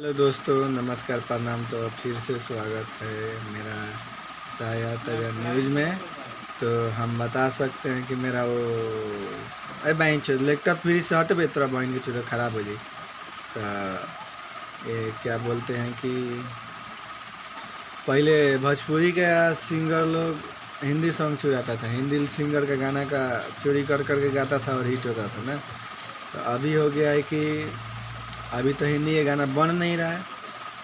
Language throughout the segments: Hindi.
हेलो दोस्तों, नमस्कार, प्रणाम। तो फिर से स्वागत है मेरा ताया ताजा न्यूज़ में। तो हम बता सकते हैं कि मेरा वो अरे बहन चो लैपटॉप फिर से हटबे तोरा बहन के चो खराब हो जाए। तो ये क्या बोलते हैं कि पहले भोजपुरी के सिंगर लोग हिंदी सॉन्ग चुराता था, हिंदी सिंगर का गाना का चोरी कर के गाता था और हिट होता था ना। तो अभी हो गया है कि अभी तो हिंदी ये गाना बन नहीं रहा है।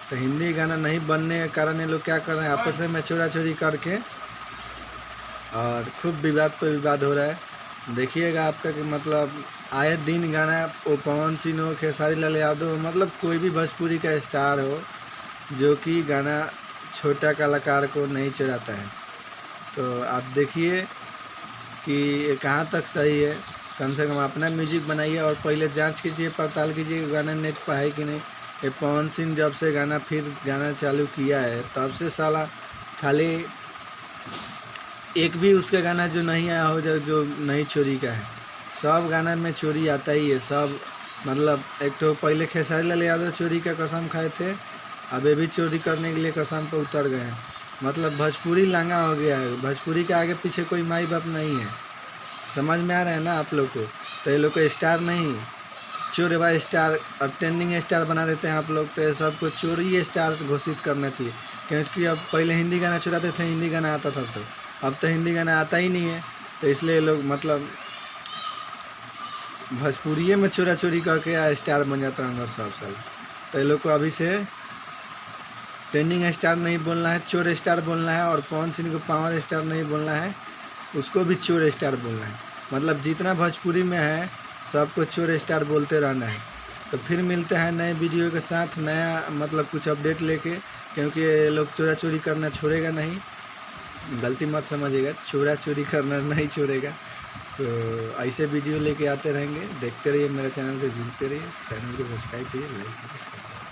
तो हिंदी गाना नहीं बनने के कारण ये लोग क्या कर रहे हैं, आपस में चोरा चोरी करके और खूब विवाद पर विवाद हो रहा है। देखिएगा आपका कि मतलब आए दिन गाना वो पवन सिंह हो, खेसारी लाल यादव हो, मतलब कोई भी भोजपुरी का स्टार हो जो कि गाना छोटा कलाकार को नहीं चुराता है। तो आप देखिए कि ये कहाँ तक सही है। कम से कम अपना म्यूजिक बनाइए और पहले जांच कीजिए, पड़ताल कीजिए गाना नेट पर है कि नहीं। ये पवन सिंह जब से गाना चालू किया है तब से साला खाली एक भी उसका गाना जो नहीं आया हो जो नहीं चोरी का है। सब गाना में चोरी आता ही है सब। मतलब एक तो पहले खेसारी लाल यादव चोरी का कसम खाए थे, अब ये भी चोरी करने के लिए कसम पर उतर गए हैं। मतलब भोजपुरी लांगा हो गया है। भोजपुरी के आगे पीछे कोई माई बाप नहीं है। समझ में आ रहा है ना आप लोग को। तो ये लोग को स्टार नहीं, चोरवा स्टार और ट्रेंडिंग स्टार बना देते हैं आप लोग। तो ये सबको चोरी स्टार घोषित करना चाहिए, क्योंकि अब पहले हिंदी गाना चुराते थे, हिंदी गाना आता था। तो अब तो हिंदी गाना आता ही नहीं है। तो इसलिए लोग मतलब भोजपुरी में चोरा चोरी करके स्टार बन जाता है सब साल। तो ये लोग को अभी से ट्रेंडिंग स्टार नहीं बोलना है, चोर स्टार बोलना है। और पवन सिंह को पावर स्टार नहीं बोलना है, उसको भी चोर स्टार बोलना है। मतलब जितना भोजपुरी में है सबको चोर स्टार बोलते रहना है। तो फिर मिलते हैं नए वीडियो के साथ, नया मतलब कुछ अपडेट लेके। क्योंकि ये लोग चोरा चोरी करना छोड़ेगा नहीं, गलती मत समझिएगा, चोरा चोरी करना नहीं छोड़ेगा। तो ऐसे वीडियो लेके आते रहेंगे, देखते रहिए मेरे चैनल से, जुड़ते रहिए। चैनल को सब्सक्राइब कीजिए, लाइक कीजिए।